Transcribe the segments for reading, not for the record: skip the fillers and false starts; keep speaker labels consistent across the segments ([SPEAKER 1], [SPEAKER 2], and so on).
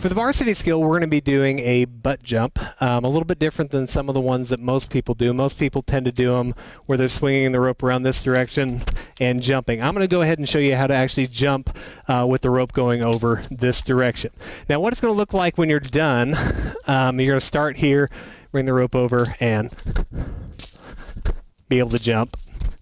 [SPEAKER 1] For the varsity skill, we're going to be doing a butt jump, a little bit different than some of the ones that most people do. Most people tend to do them where they're swinging the rope around this direction and jumping. I'm going to go ahead and show you how to actually jump with the rope going over this direction. Now, what it's going to look like when you're done, you're going to start here, bring the rope over, and be able to jump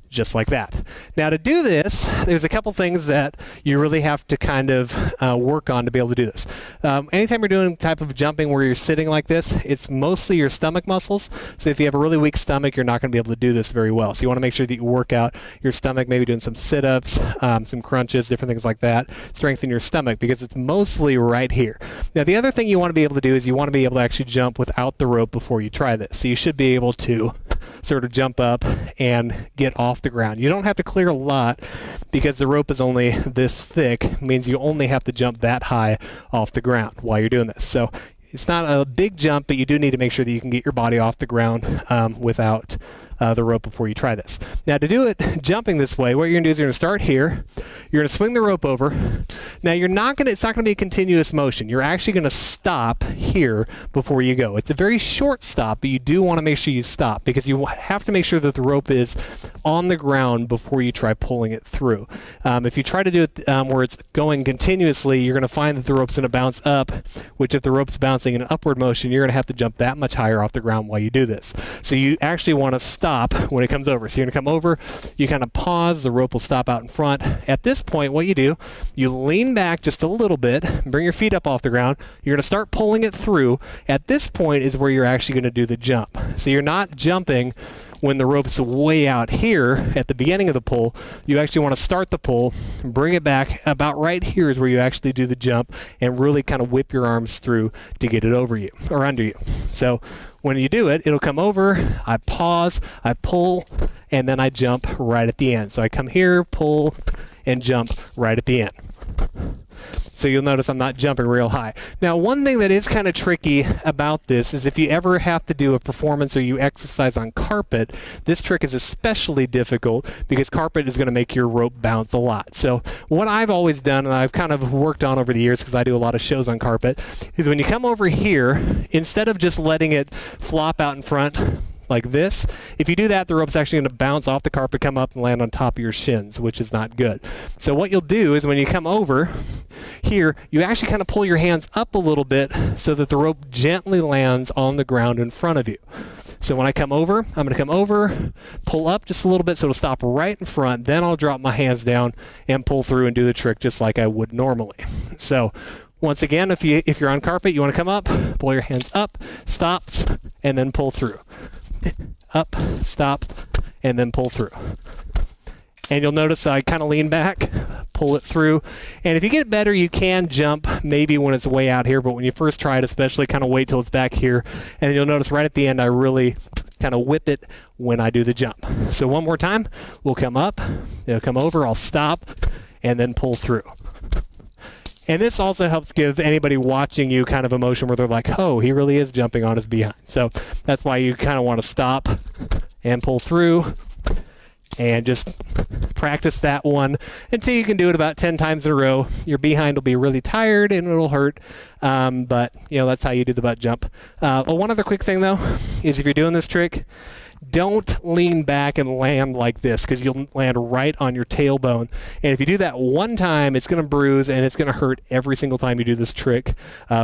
[SPEAKER 1] just like that. Now, to do this, there's a couple things that you really have to kind of work on to be able to do this. Anytime you're doing type of jumping where you're sitting like this, it's mostly your stomach muscles. So if you have a really weak stomach, you're not going to be able to do this very well. So you want to make sure that you work out your stomach, maybe doing some sit-ups, some crunches, different things like that. Strengthen your stomach because it's mostly right here. Now, the other thing you want to be able to do is you want to be able to actually jump without the rope before you try this. So you should be able to sort of jump up and get off the ground. You don't have to clear a lot because the rope is only this thick, means you only have to jump that high off the ground while you're doing this. So it's not a big jump, but you do need to make sure that you can get your body off the ground without the rope before you try this. Now, to do it jumping this way, what you're going to do is you're going to start here. You're going to swing the rope over. Now, it's not going to be a continuous motion. You're actually going to stop here before you go. It's a very short stop, but you do want to make sure you stop because you have to make sure that the rope is on the ground before you try pulling it through. If you try to do it where it's going continuously, you're going to find that the rope's going to bounce up, which if the rope's bouncing in an upward motion, you're going to have to jump that much higher off the ground while you do this. So you actually want to stop when it comes over. So you're going to come over, you kind of pause, the rope will stop out in front. At this point, what you do, you lean back just a little bit, bring your feet up off the ground, you're going to start pulling it through. At this point is where you're actually going to do the jump. So you're not jumping when the rope's way out here at the beginning of the pull. You actually want to start the pull, bring it back. About right here is where you actually do the jump and really kind of whip your arms through to get it over you or under you. So when you do it, it'll come over, I pause, I pull, and then I jump right at the end. So I come here, pull, and jump right at the end. So you'll notice I'm not jumping real high. Now, one thing that is kind of tricky about this is if you ever have to do a performance or you exercise on carpet, this trick is especially difficult because carpet is going to make your rope bounce a lot. So what I've always done, and I've kind of worked on over the years because I do a lot of shows on carpet, is when you come over here, instead of just letting it flop out in front like this, if you do that, the rope's actually going to bounce off the carpet, come up and land on top of your shins, which is not good. So what you'll do is when you come over here, you actually kind of pull your hands up a little bit so that the rope gently lands on the ground in front of you. So when I come over, I'm going to come over, pull up just a little bit so it'll stop right in front, then I'll drop my hands down and pull through and do the trick just like I would normally. So once again, if you're on carpet, you want to come up, pull your hands up, stops, and then pull through. Up, stop, and then pull through. And you'll notice I kind of lean back, pull it through. And if you get it better, you can jump maybe when it's way out here, but when you first try it, especially kind of wait till it's back here. And you'll notice right at the end, I really kind of whip it when I do the jump. So one more time, we'll come up, it'll come over, I'll stop, and then pull through. And this also helps give anybody watching you kind of emotion where they're like, oh, he really is jumping on his behind. So that's why you kind of want to stop and pull through and just practice that one until you can do it about 10 times in a row. Your behind will be really tired and it'll hurt, but you know, that's how you do the butt jump. One other quick thing though is if you're doing this trick, don't lean back and land like this because you'll land right on your tailbone. And if you do that one time, it's going to bruise and it's going to hurt every single time you do this trick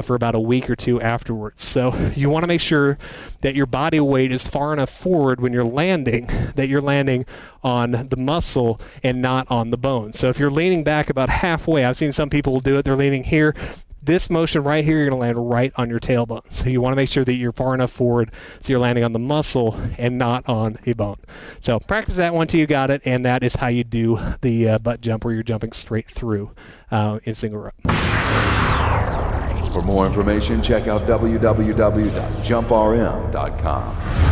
[SPEAKER 1] for about a week or two afterwards. So you want to make sure that your body weight is far enough forward when you're landing that you're landing on the muscle and not on the bone. So if you're leaning back about halfway, I've seen some people do it, they're leaning here. This motion right here, you're going to land right on your tailbone. So you want to make sure that you're far enough forward so you're landing on the muscle and not on a bone. So practice that one till you got it, and that is how you do the butt jump where you're jumping straight through in single rope.
[SPEAKER 2] For more information, check out www.jumprm.com.